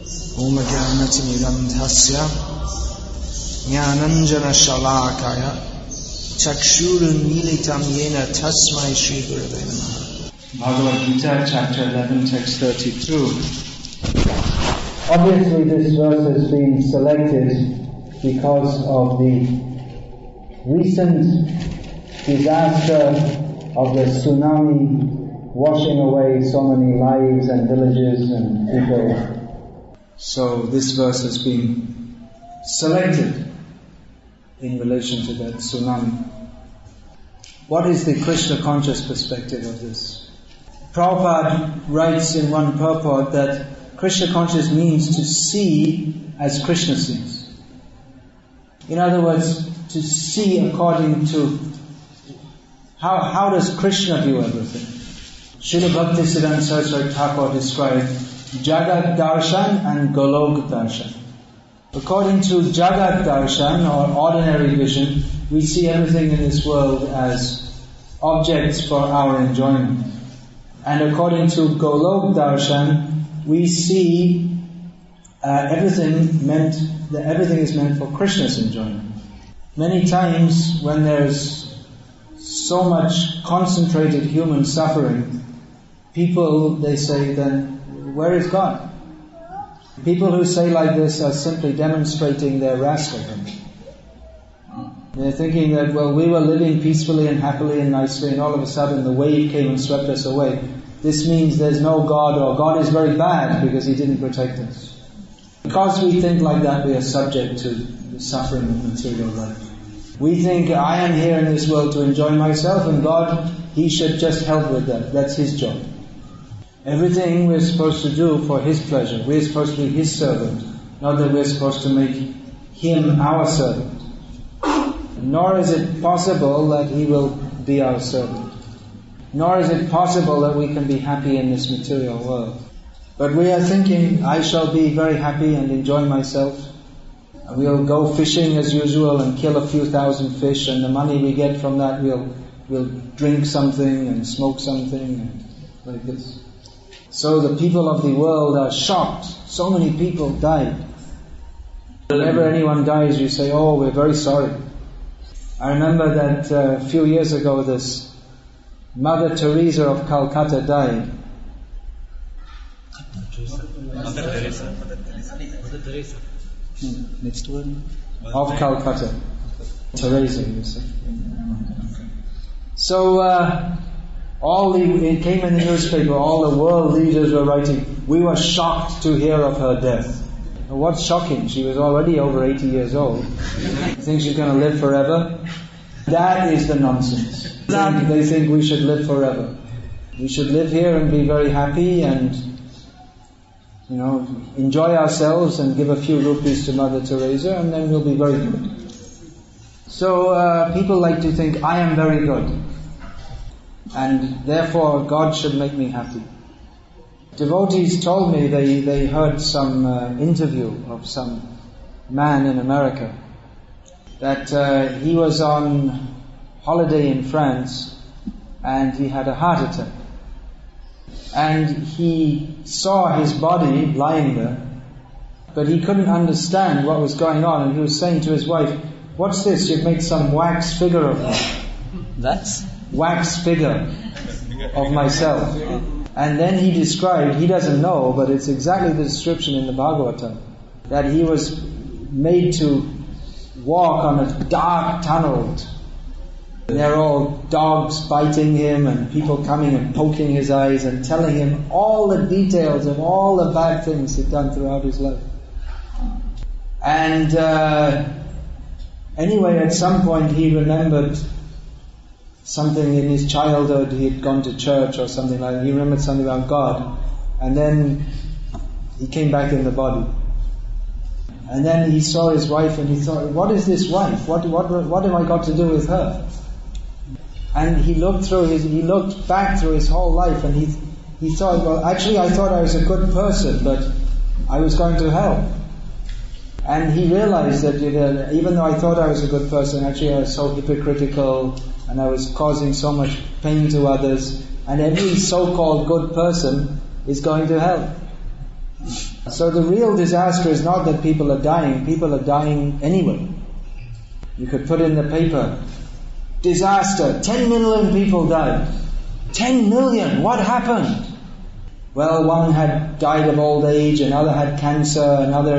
Om Jnanatimidandhasya Jnananjana Shalakaya Chakshurunmilitam Yena Tasmai Shri Gurave Namaha. Bhagavad-gita, chapter 11, text 32. Obviously this verse has been selected because of the recent disaster of the tsunami washing away so many lives and villages and people. So this verse has been selected in relation to that tsunami. What is the Krishna conscious perspective of this? Prabhupada writes in one purport that Krishna conscious means to see as Krishna sees. In other words, to see according to how does Krishna view everything. Srila Bhakti Siddhanta Saraswati Thakur described Jagat Darshan and Golok Darshan. According to Jagat Darshan, or ordinary vision, we see everything in this world as objects for our enjoyment. And according to Golok Darshan, we see everything is meant for Krishna's enjoyment. Many times when there's so much concentrated human suffering, people, they say, then where is God? People who say like this are simply demonstrating their wrath of Him. They're thinking that, well, we were living peacefully and happily and nicely, and all of a sudden the wave came and swept us away. This means there's no God, or God is very bad because He didn't protect us. Because we think like that, we are subject to the suffering of material life. We think, I am here in this world to enjoy myself, and God, He should just help with that. That's His job. Everything we're supposed to do for His pleasure. We're supposed to be His servant, not that we're supposed to make Him our servant. Nor is it possible that He will be our servant. Nor is it possible that we can be happy in this material world. But we are thinking, I shall be very happy and enjoy myself. We'll go fishing as usual and kill a few thousand fish, and the money we get from that we'll drink something and smoke something and like this. So the people of the world are shocked. So many people died. Whenever anyone dies, you say, oh, we're very sorry. I remember that a few years ago this Mother Teresa of Calcutta died. Mother Teresa. Next one. Of Calcutta. Teresa, you say. So, it came in the newspaper, all the world leaders were writing, we were shocked to hear of her death. Well, what's shocking? She was already over 80 years old. You think she's going to live forever? That is the nonsense. They think we should live forever. We should live here and be very happy and, enjoy ourselves and give a few rupees to Mother Teresa, and then we'll be very good. So people like to think, I am very good, and therefore God should make me happy. Devotees told me they heard some interview of some man in America that he was on holiday in France and he had a heart attack. And he saw his body lying there, but he couldn't understand what was going on, and he was saying to his wife, what's this? You've made some wax figure of me. That's? Wax figure of myself. And then he described, he doesn't know, but it's exactly the description in the Bhagavatam, that he was made to walk on a dark tunnel. There are all dogs biting him and people coming and poking his eyes and telling him all the details of all the bad things he'd done throughout his life. And anyway, at some point he remembered something in his childhood. He had gone to church or something like that. He remembered something about God. And then he came back in the body. And then he saw his wife and he thought, what is this wife? What have I got to do with her? And he looked back through his whole life, and he thought, well, actually I thought I was a good person, but I was going to hell. And he realized that even though I thought I was a good person, actually I was so hypocritical, and I was causing so much pain to others, and every so-called good person is going to hell. So the real disaster is not that people are dying anyway. You could put in the paper, disaster, 10 million people died. 10 million, what happened? Well, one had died of old age, another had cancer, another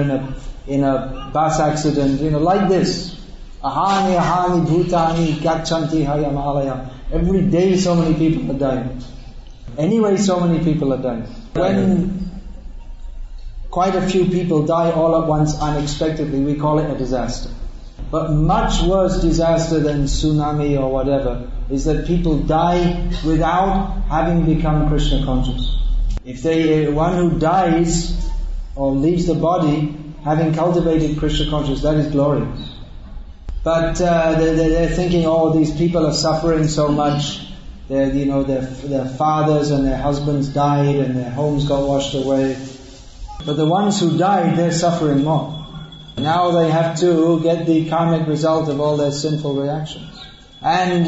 in a bus accident, like this. Ahani bhutani gachanti hayamalaya. Every day so many people are dying. Anyway, so many people are dying. When quite a few people die all at once unexpectedly, we call it a disaster. But much worse disaster than tsunami or whatever is that people die without having become Krishna conscious. If one who dies or leaves the body having cultivated Krishna consciousness, that is glorious. But they're thinking, these people are suffering so much. Their fathers and their husbands died and their homes got washed away. But the ones who died, they're suffering more. Now they have to get the karmic result of all their sinful reactions. And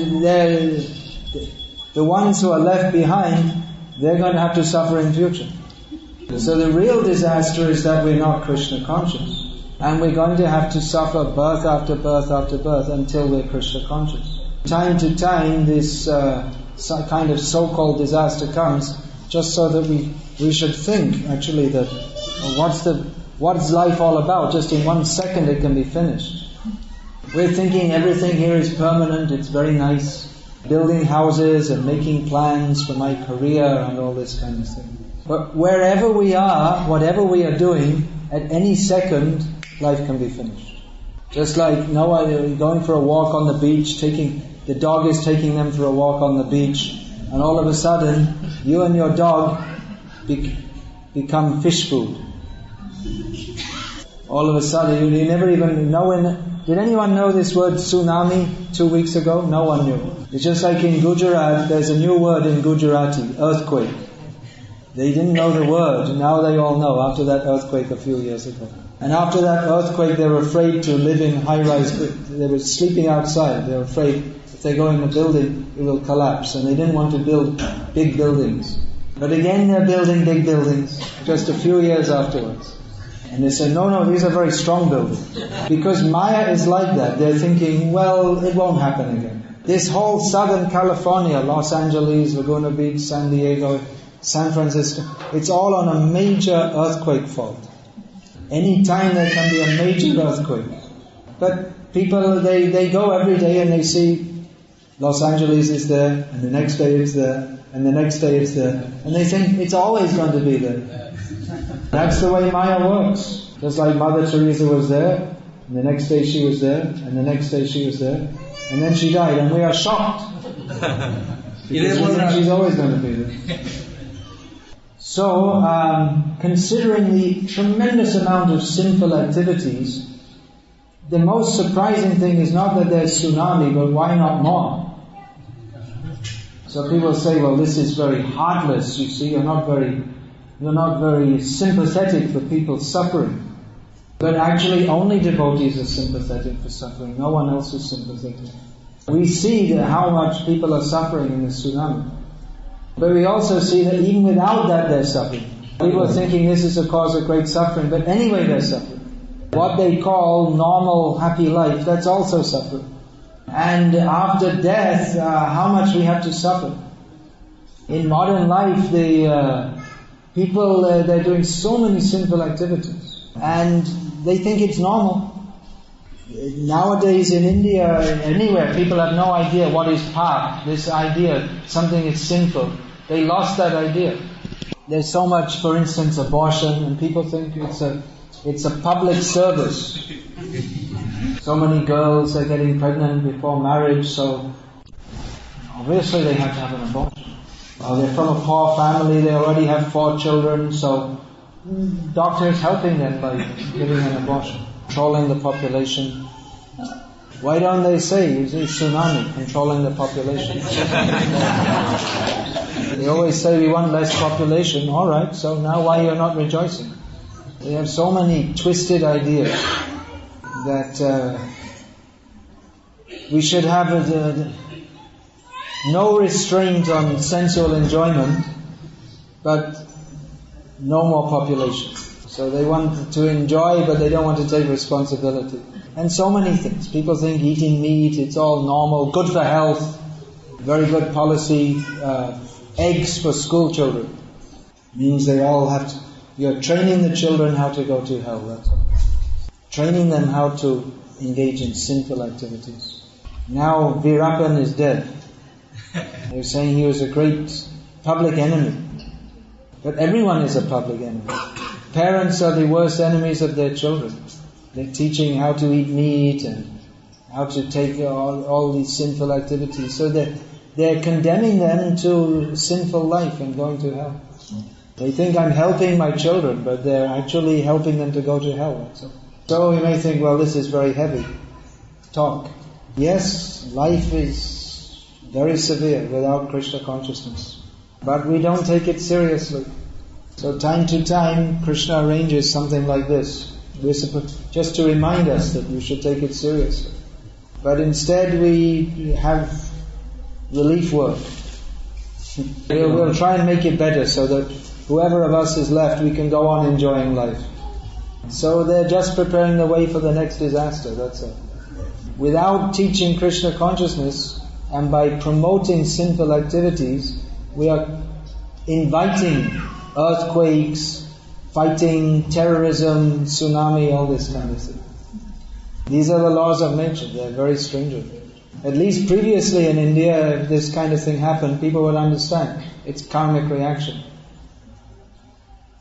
the ones who are left behind, they're going to have to suffer in future. So the real disaster is that we're not Krishna conscious. And we're going to have to suffer birth after birth after birth until we're Krishna conscious. Time to time this kind of so-called disaster comes just so that we should think actually that what's life all about? Just in 1 second it can be finished. We're thinking everything here is permanent, it's very nice. Building houses and making plans for my career and all this kind of thing. But wherever we are, whatever we are doing, at any second, life can be finished. Just like Noah going for a walk on the beach, the dog is taking them for a walk on the beach, and all of a sudden, you and your dog become fish food. All of a sudden, you never even know. Did anyone know this word tsunami 2 weeks ago? No one knew. It's just like in Gujarat, there's a new word in Gujarati, earthquake. They didn't know the word, now they all know, after that earthquake a few years ago. And after that earthquake, they were afraid to live in high-rise, they were sleeping outside, they were afraid if they go in a building, it will collapse, and they didn't want to build big buildings. But again, they're building big buildings, just a few years afterwards. And they said, no, these are very strong buildings. Because Maya is like that. They're thinking, well, it won't happen again. This whole Southern California, Los Angeles, Laguna Beach, San Diego, San Francisco, it's all on a major earthquake fault. Any time there can be a major earthquake. But people, they go every day and they see Los Angeles is there, and the next day it's there, and the next day it's there. And they think it's always going to be there. That's the way Maya works. Just like Mother Teresa was there, and the next day she was there, and the next day she was there, and then she died, and we are shocked. Because we think she's always going to be there. So, considering the tremendous amount of sinful activities, the most surprising thing is not that there's tsunami, but why not more? So people say, well, this is very heartless, you see, you're not very sympathetic for people's suffering. But actually only devotees are sympathetic for suffering, no one else is sympathetic. We see how much people are suffering in the tsunami. But we also see that even without that they're suffering. People are thinking this is a cause of great suffering, but anyway they're suffering. What they call normal, happy life, that's also suffering. And after death, how much we have to suffer. In modern life, people, they're doing so many sinful activities. And they think it's normal. Nowadays in India, anywhere, people have no idea what is pap. This idea, something is sinful. They lost that idea. There's so much, for instance, abortion, and people think it's a public service. So many girls are getting pregnant before marriage, so obviously they have to have an abortion. They're from a poor family, they already have 4 children, so doctor is helping them by giving an abortion, controlling the population. Why don't they say, it's tsunami, controlling the population? They always say we want less population. Alright, so now why you're not rejoicing? We have so many twisted ideas that we should have no restraint on sensual enjoyment, but no more population. So they want to enjoy, but they don't want to take responsibility. And so many things. People think eating meat, it's all normal, good for health, very good policy. Eggs for school children means they all have to. You're training the children how to go to hell. That's all. Training them how to engage in sinful activities. Now Veerappan is dead. They're saying he was a great public enemy. But everyone is a public enemy. Parents are the worst enemies of their children. They're teaching how to eat meat and how to take all these sinful activities. So they're condemning them to sinful life and going to hell. They think I'm helping my children, but they're actually helping them to go to hell. So you may think, well, this is very heavy talk. Yes, life is very severe without Krishna consciousness. But we don't take it seriously. So time to time, Krishna arranges something like this. We're supposed, just to remind us that we should take it seriously. But instead we have relief work. We'll try and make it better so that whoever of us is left, we can go on enjoying life. So they're just preparing the way for the next disaster, that's it. Without teaching Krishna consciousness and by promoting sinful activities, we are inviting earthquakes, fighting, terrorism, tsunami, all this kind of thing. These are the laws of nature, they're very stringent. At least previously in India, if this kind of thing happened, people would understand. It's karmic reaction.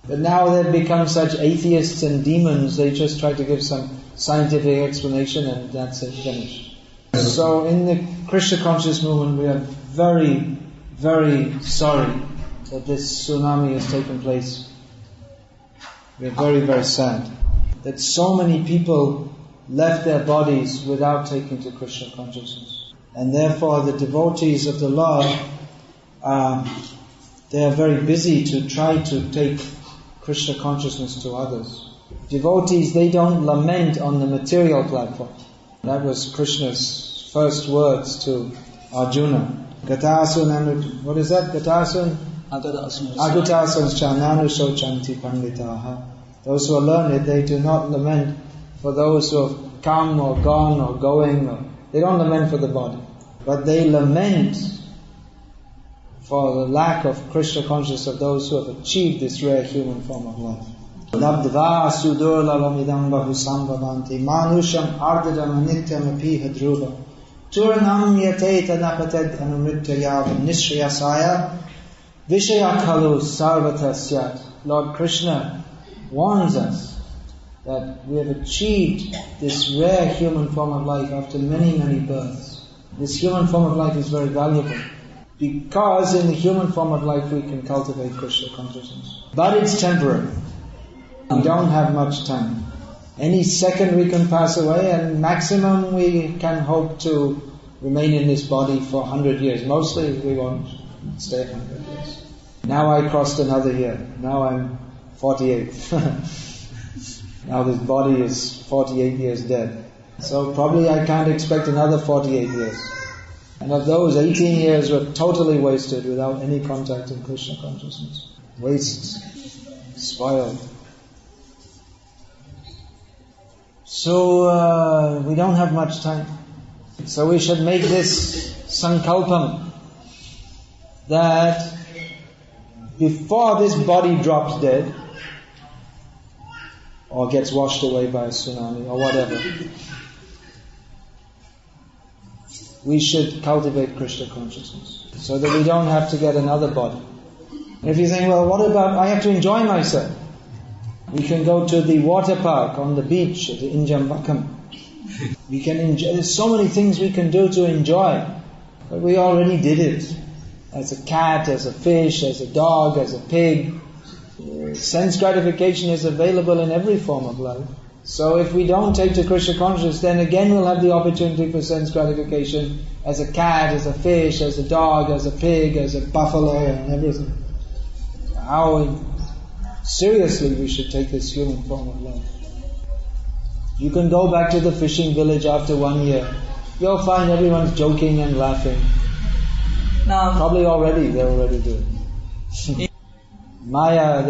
But now they've become such atheists and demons, they just try to give some scientific explanation and that's it, finished. So in the Krishna conscious movement, we are very, very sorry that this tsunami has taken place. We are very, very sad that so many people left their bodies without taking to Krishna consciousness. And therefore the devotees of the Lord, they are very busy to try to take Krishna consciousness to others. Devotees, they don't lament on the material platform. That was Krishna's first words to Arjuna. Gatasun, what is that? Gatasun? Agutasun chananu shochanti panditaha. Those who are learned, they do not lament for those who have come or gone or going. They don't lament for the body. But they lament for the lack of Krishna consciousness of those who have achieved this rare human form of life. Labdva sudurlalamidam bahusambhavanti manusham ardadam anityam apiha dhruva turnam yateta napated anumrityaya nishriyasaya vishayakalu sarvatasyat. Lord Krishna warns us that we have achieved this rare human form of life after many, many births. This human form of life is very valuable because in the human form of life we can cultivate Krishna consciousness. But it's temporary. We don't have much time. Any second we can pass away, and maximum we can hope to remain in this body for 100 years. Mostly we won't stay 100 years. Now I crossed another year. Now I'm 48. Now this body is 48 years dead. So probably I can't expect another 48 years. And of those, 18 years were totally wasted without any contact in Krishna consciousness. Waste, spoiled. So we don't have much time. So we should make this sankalpam that before this body drops dead or gets washed away by a tsunami or whatever, we should cultivate Krishna consciousness so that we don't have to get another body. And if you think, well, what about, I have to enjoy myself. We can go to the water park on the beach at the Injambakkam. We can enjoy, there's so many things we can do to enjoy. But we already did it. As a cat, as a fish, as a dog, as a pig. Sense gratification is available in every form of life. So if we don't take to Krishna consciousness, then again we'll have the opportunity for sense gratification as a cat, as a fish, as a dog, as a pig, as a buffalo, and everything. How seriously we should take this human form of life. You can go back to the fishing village after 1 year. You'll find everyone's joking and laughing. Now, probably they're already doing it. Maya,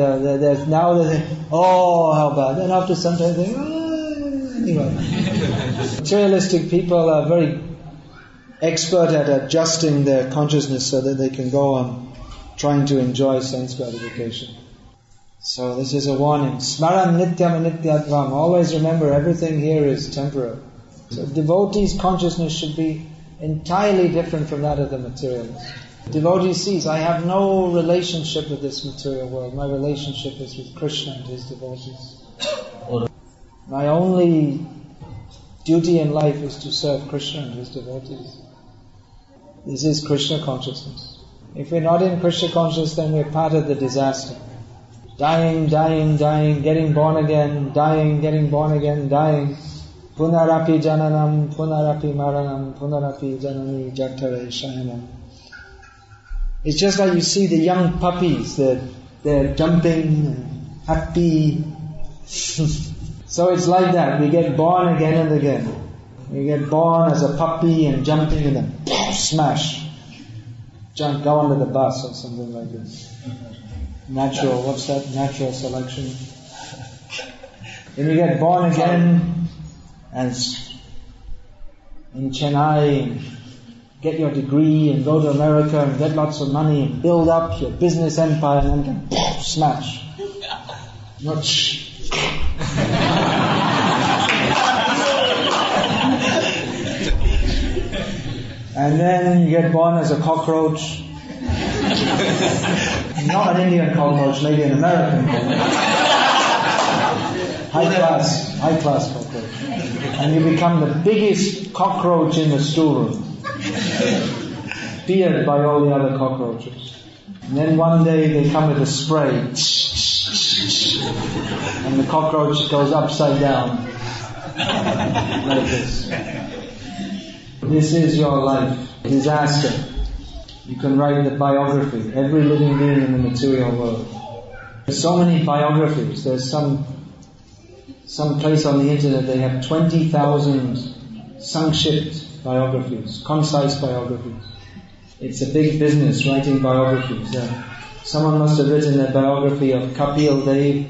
oh, how bad. Then after some time they think, anyway. Materialistic people are very expert at adjusting their consciousness so that they can go on trying to enjoy sense gratification. So this is a warning. Smaran nityam nityatvam. Always remember everything here is temporary. So devotee's consciousness should be entirely different from that of the materialist. Devotee sees, I have no relationship with this material world. My relationship is with Krishna and his devotees. My only duty in life is to serve Krishna and his devotees. This is Krishna consciousness. If we're not in Krishna consciousness, then we're part of the disaster. Dying, getting born again, dying, getting born again, dying. Punarapi jananam, punarapi maranam, punarapi janani jaktare shayanam. It's just like you see the young puppies, they're jumping and happy. So it's like that. We get born again and again. We get born as a puppy and jumping and then smash. Go under the bus or something like this. Natural selection. Then you get born again and in Chennai, get your degree and go to America and get lots of money and build up your business empire and then smash. Not and then you get born as a cockroach. Not an Indian cockroach, maybe an American cockroach. High class cockroach. And you become the biggest cockroach in the storeroom. Feared by all the other cockroaches. And then one day they come with a spray. And the cockroach goes upside down. Like this. This is your life. Disaster. You can write the biography. Every living being in the material world. There's so many biographies. There's some place on the internet they have 20,000 sankshipt biographies, concise biographies. It's a big business writing biographies. Someone must have written a biography of Kapil Dev,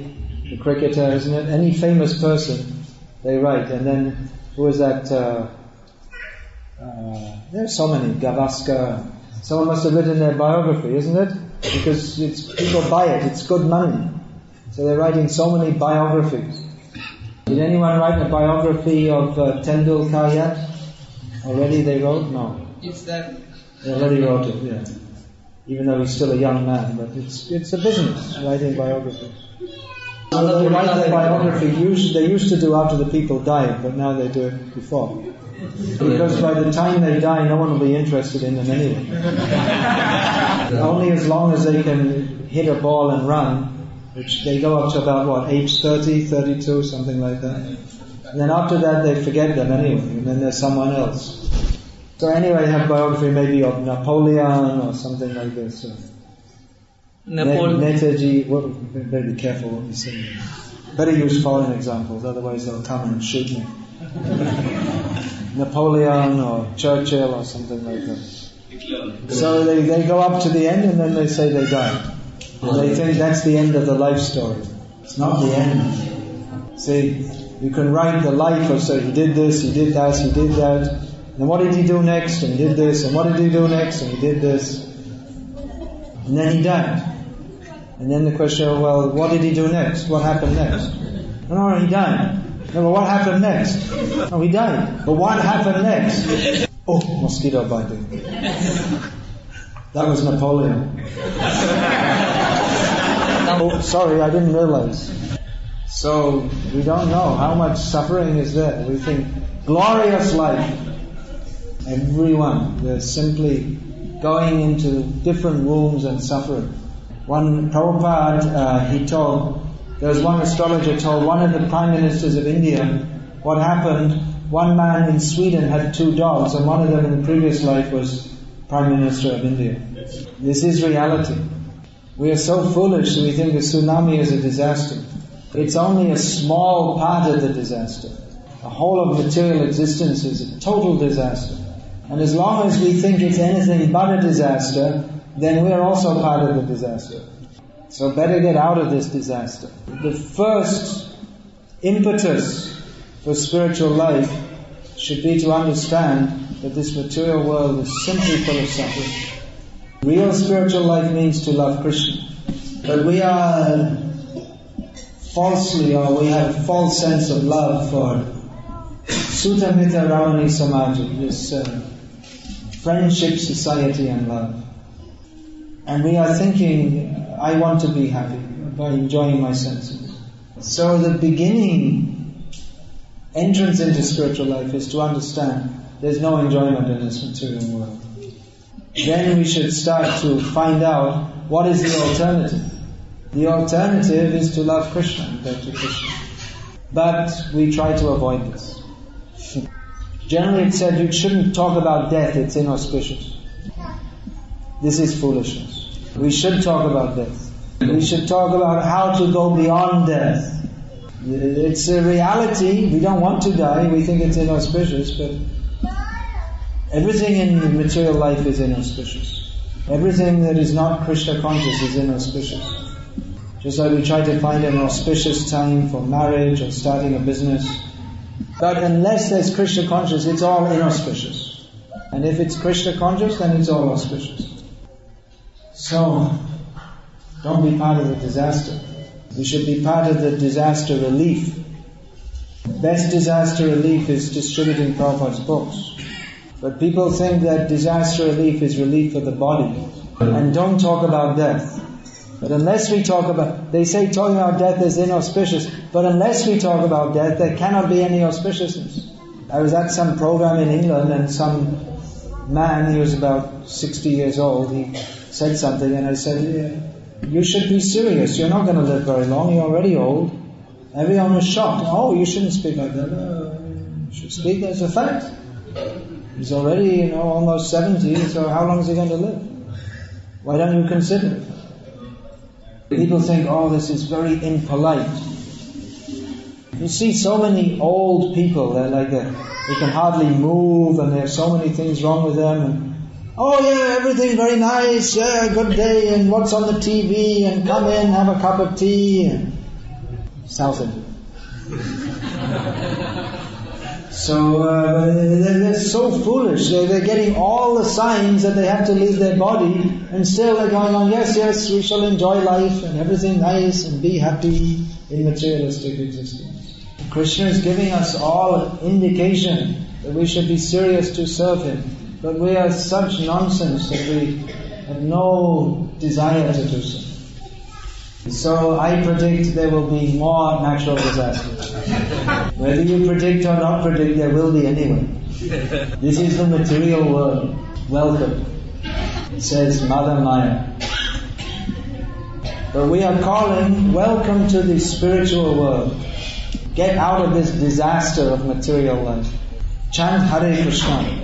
the cricketer, isn't it? Any famous person they write. And then who is that? There's so many. Gavaskar. Someone must have written their biography, isn't it? Because people buy it. It's good money. So they're writing so many biographies. Did anyone write a biography of Tendulkar yet? Already they wrote? No. It's that. They already wrote it, yeah. Even though he's still a young man, but it's a business, writing biography. So they write the biography, they used to do after the people died, but now they do it before. Because by the time they die, no one will be interested in them anyway. Only as long as they can hit a ball and run, which they go up to about age 30, 32, something like that. And then after that they forget them anyway, and then there's someone else. So anyway, have biography maybe of Napoleon or something like this. Netaji, better be careful what we say. Better use foreign examples, otherwise they'll come and shoot me. Napoleon or Churchill or something like that. So they go up to the end and then they say they died. And they think that's the end of the life story. It's not the end. See, you can write the life of, so he did this, he did that, he did that. And what did he do next? And he did this. And what did he do next? And he did this. And then he died. And then the question, well, what did he do next? What happened next? No, he died. No, but what happened next? Oh, he died. But what happened next? Oh, mosquito biting. That was Napoleon. Oh, sorry, I didn't realize. So, we don't know how much suffering is there. We think, glorious life. Everyone, they're simply going into different rooms and suffering. One Prabhupada, there was one astrologer told one of the prime ministers of India what happened. One man in Sweden had 2 dogs, and one of them in the previous life was Prime Minister of India. This is reality. We are so foolish that we think a tsunami is a disaster. It's only a small part of the disaster. The whole of material existence is a total disaster. And as long as we think it's anything but a disaster, then we are also part of the disaster. So better get out of this disaster. The first impetus for spiritual life should be to understand that this material world is simply full of suffering. Real spiritual life means to love Krishna. But we are falsely, or we have a false sense of love for Sutamita Ravani Samaja, this friendship, society and love. And we are thinking, I want to be happy by enjoying my senses. So the beginning entrance into spiritual life is to understand there's no enjoyment in this material world. Then we should start to find out what is the alternative. The alternative is to love Krishna and go to Krishna. But we try to avoid this. Generally it's said you shouldn't talk about death, it's inauspicious. This is foolishness. We should talk about death. We should talk about how to go beyond death. It's a reality. We don't want to die. We think it's inauspicious, but everything in material life is inauspicious. Everything that is not Krishna conscious is inauspicious. Just like we try to find an auspicious time for marriage or starting a business. But unless there's Krishna conscious, it's all inauspicious. And if it's Krishna conscious, then it's all auspicious. So, don't be part of the disaster. We should be part of the disaster relief. Best disaster relief is distributing Prabhupada's books. But people think that disaster relief is relief for the body. And don't talk about death. But unless we talk about, they say talking about death is inauspicious, but unless we talk about death, there cannot be any auspiciousness. I was at some program in England and some man, he was about 60 years old, he said something and I said, you should be serious, you're not going to live very long, you're already old. Everyone was shocked. Oh, you shouldn't speak like that. You should speak as a fact. He's already, almost 70, so how long is he going to live? Why don't you consider it? People think, this is very impolite. You see so many old people, they can hardly move and there's so many things wrong with them. And, everything very nice, good day, and what's on the TV, and come in, have a cup of tea, and South Indian. So they're so foolish. They're getting all the signs that they have to leave their body, and still they're going on, yes, we shall enjoy life and everything nice and be happy in materialistic existence. Krishna is giving us all indication that we should be serious to serve Him. But we are such nonsense that we have no desire to do so. So I predict there will be more natural disasters. Whether you predict or not predict, there will be anyway. This is the material world. Welcome. It says Mother Maya. But we are calling, welcome to the spiritual world. Get out of this disaster of material life. Chant Hare Krishna.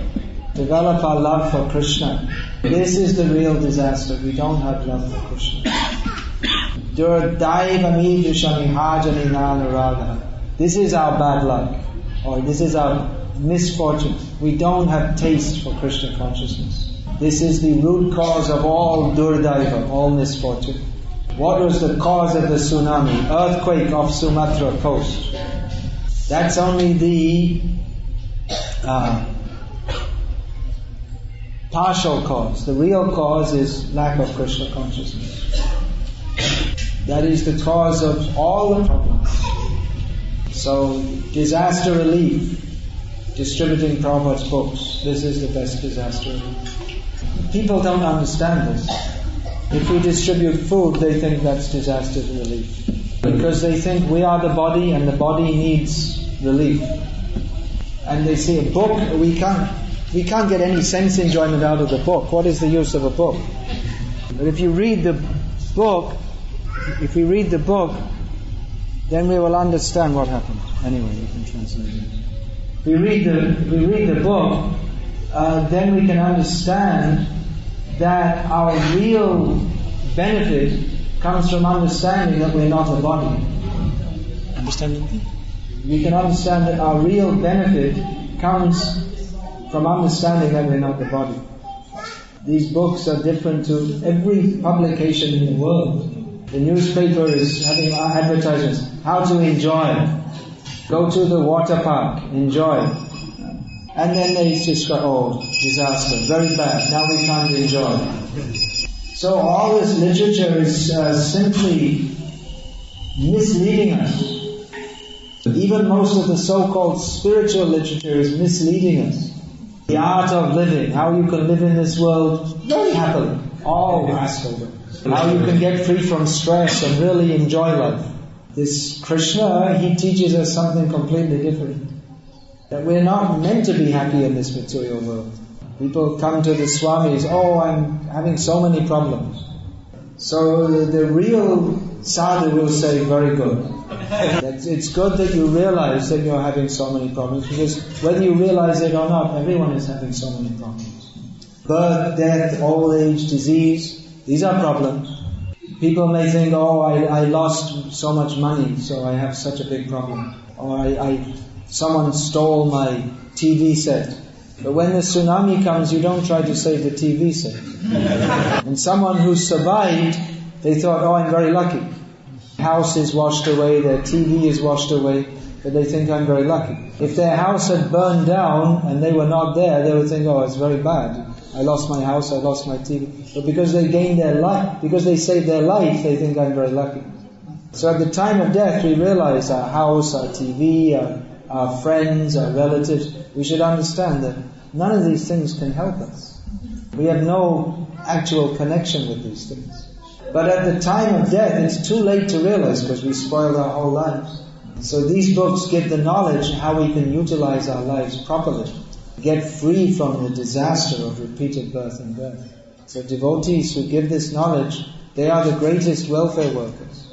Develop our love for Krishna. This is the real disaster. We don't have love for Krishna. This is our bad luck, or this is our misfortune. We don't have taste for Krishna consciousness. This is the root cause of all durdaiva, all misfortune. What was the cause of the tsunami? Earthquake off Sumatra coast. That's only the partial cause. The real cause is lack of Krishna consciousness. That is the cause of all the problems. So, disaster relief, distributing Prabhupada's books, this is the best disaster relief. People don't understand this. If we distribute food, they think that's disaster relief. Because they think we are the body and the body needs relief. And they see a book, we can't get any sense enjoyment out of the book. What is the use of a book? But if you read the book, then we will understand what happened. Anyway, you can translate it. If we read the book, then we can understand that our real benefit comes from understanding that we're not a body. Understanding? We can understand that our real benefit comes from understanding that we're not the body. These books are different to every publication in the world. The newspaper is having advertisements. How to enjoy. Go to the water park. Enjoy. And then they describe, disaster. Very bad. Now we can't enjoy. So all this literature is simply misleading us. Even most of the so-called spiritual literature is misleading us. The art of living, how you can live in this world very happily. All aspects of it. How you can get free from stress and really enjoy life. This Krishna, he teaches us something completely different. That we're not meant to be happy in this material world. People come to the Swamis, I'm having so many problems. So the real sadhu will say, very good. It's good that you realize that you're having so many problems, because whether you realize it or not, everyone is having so many problems. Birth, death, old age, disease, these are problems. People may think, I lost so much money, so I have such a big problem. Or someone stole my TV set. But when the tsunami comes, you don't try to save the TV set. And someone who survived, they thought, I'm very lucky. House is washed away, their TV is washed away, but they think I'm very lucky. If their house had burned down and they were not there, they would think, it's very bad. I lost my house, I lost my TV. But because they gained their life, because they saved their life, they think I'm very lucky. So at the time of death, we realize our house, our TV, our friends, our relatives, we should understand that none of these things can help us. We have no actual connection with these things. But at the time of death, it's too late to realize, because we spoiled our whole lives. So these books give the knowledge how we can utilize our lives properly, get free from the disaster of repeated birth and death. So devotees who give this knowledge, they are the greatest welfare workers.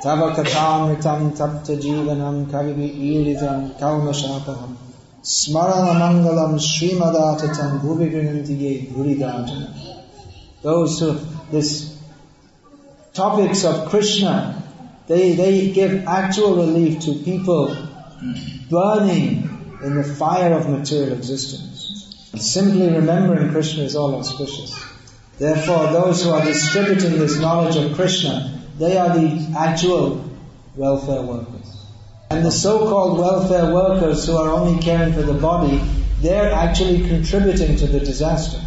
Tava katamritam tapta jivanam kavivi iritam kalmashapaham smarana mangalam srimadatatam bhuvigrinantiye bhuridajana. Those who, this topics of Krishna, they give actual relief to people burning in the fire of material existence. And simply remembering Krishna is all auspicious. Therefore, those who are distributing this knowledge of Krishna, they are the actual welfare workers. And the so-called welfare workers who are only caring for the body, they're actually contributing to the disaster.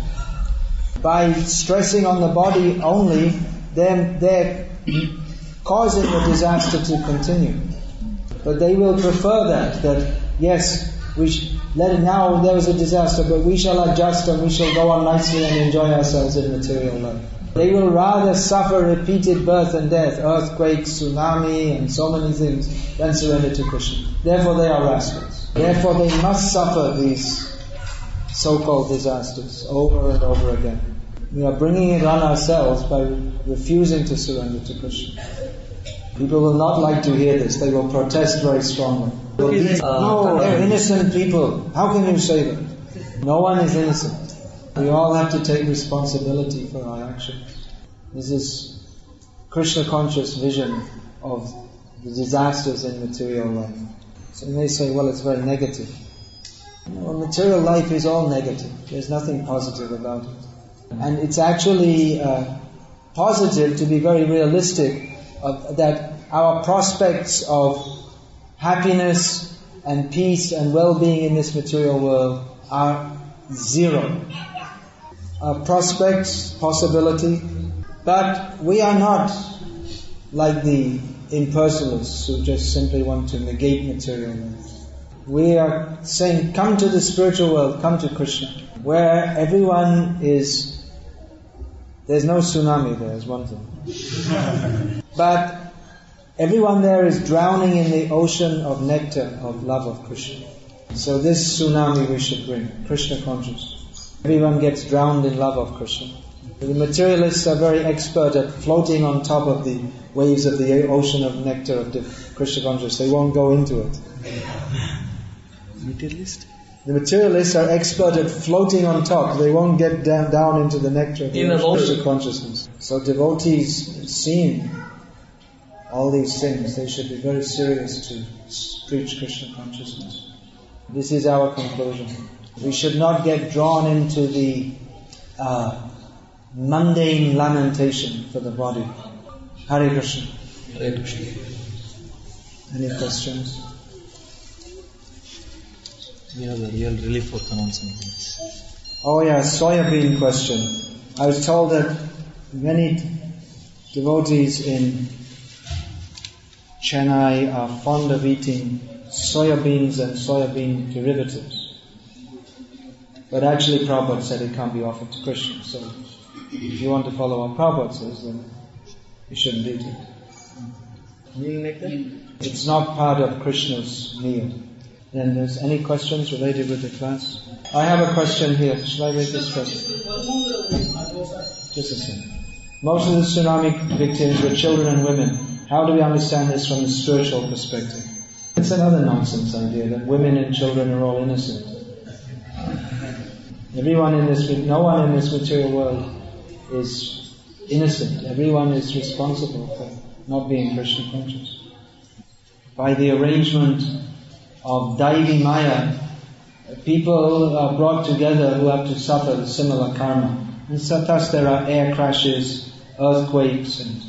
By stressing on the body only, they're causing the disaster to continue. But they will prefer that yes, now there is a disaster, but we shall adjust and we shall go on nicely and enjoy ourselves in material life. They will rather suffer repeated birth and death, earthquakes, tsunami, and so many things, than surrender to Krishna. Therefore they are rascals. Therefore they must suffer these so-called disasters over and over again. We are bringing it on ourselves by refusing to surrender to Krishna. People will not like to hear this. They will protest very strongly. They're innocent people. How can you say that? No one is innocent. We all have to take responsibility for our actions. This is Krishna conscious vision of the disasters in material life. So you may say, it's very negative. Material life is all negative. There's nothing positive about it. And it's actually positive to be very realistic that our prospects of happiness and peace and well-being in this material world are zero. Our prospects, possibility, but we are not like the impersonalists who just simply want to negate material life. We are saying, come to the spiritual world, come to Krishna, where everyone is. There's no tsunami there, is one thing. But everyone there is drowning in the ocean of nectar, of love of Krishna. So this tsunami we should bring, Krishna consciousness. Everyone gets drowned in love of Krishna. The materialists are very expert at floating on top of the waves of the ocean of nectar of the Krishna consciousness. They won't go into it. Materialist? The materialists are expert at floating on top. They won't get down into the nectar of the Krishna consciousness. So devotees, seeing all these things, they should be very serious to preach Krishna consciousness. This is our conclusion. We should not get drawn into the mundane lamentation for the body. Hare Krishna. Hare Krishna. Any questions? We have a real relief for announcement. Oh yeah, soybean question. I was told that many devotees in Chennai are fond of eating soybeans and soybean derivatives. But actually Prabhupada said it can't be offered to Krishna. So if you want to follow what Prabhupada says, then you shouldn't eat it. Meal like that? It's not part of Krishna's meal. Then there's any questions related with the class? I have a question here. Shall I read this question? Just a second. Most of the tsunami victims were children and women. How do we understand this from a spiritual perspective? It's another nonsense idea that women and children are all innocent. No one in this material world is innocent. Everyone is responsible for not being Krishna conscious. By the arrangement of Daivi Maya, people are brought together who have to suffer the similar karma. And so thus there are air crashes, earthquakes and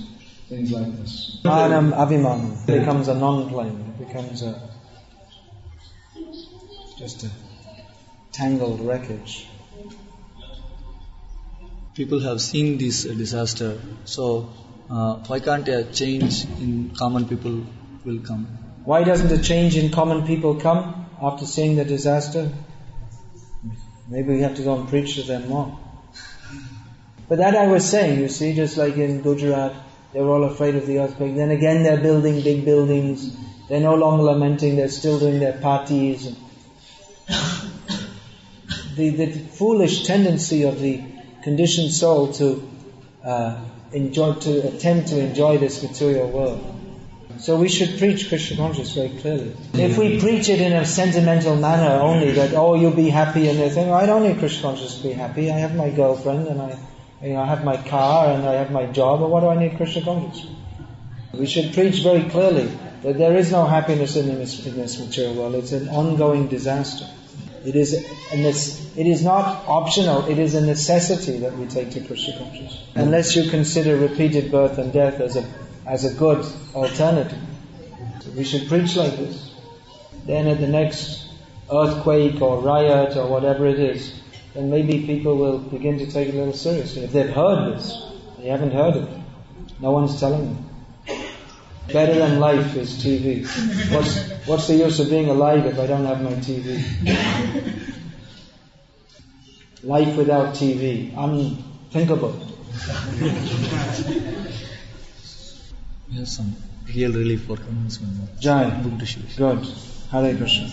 things like this. Anam Abhimanam becomes a non-plane. It becomes just a tangled wreckage. People have seen this disaster, so why can't a change in common people will come? Why doesn't a change in common people come after seeing the disaster? Maybe we have to go and preach to them more. But that I was saying, you see, just like in Gujarat, they were all afraid of the earthquake. Then again they're building big buildings. They're no longer lamenting, they're still doing their parties. The foolish tendency of the conditioned soul to attempt to enjoy this material world. So we should preach Krishna consciousness very clearly. If we preach it in a sentimental manner only, that you'll be happy, and they think, I don't need Krishna consciousness to be happy. I have my girlfriend, and I have my car, and I have my job, and what do I need Krishna consciousness? We should preach very clearly that there is no happiness in this material world. It's an ongoing disaster. It is not optional, it is a necessity that we take to Krishna consciousness. Unless you consider repeated birth and death as a good alternative. So we should preach like this. Then at the next earthquake or riot or whatever it is, then maybe people will begin to take it a little seriously. If they've heard this, they haven't heard it. No one's telling them. Better than life is TV. What's the use of being alive if I don't have my TV? Life without TV, unthinkable. We have some real relief for commencement. Jai. Book to shoot. Good. Hare Krishna.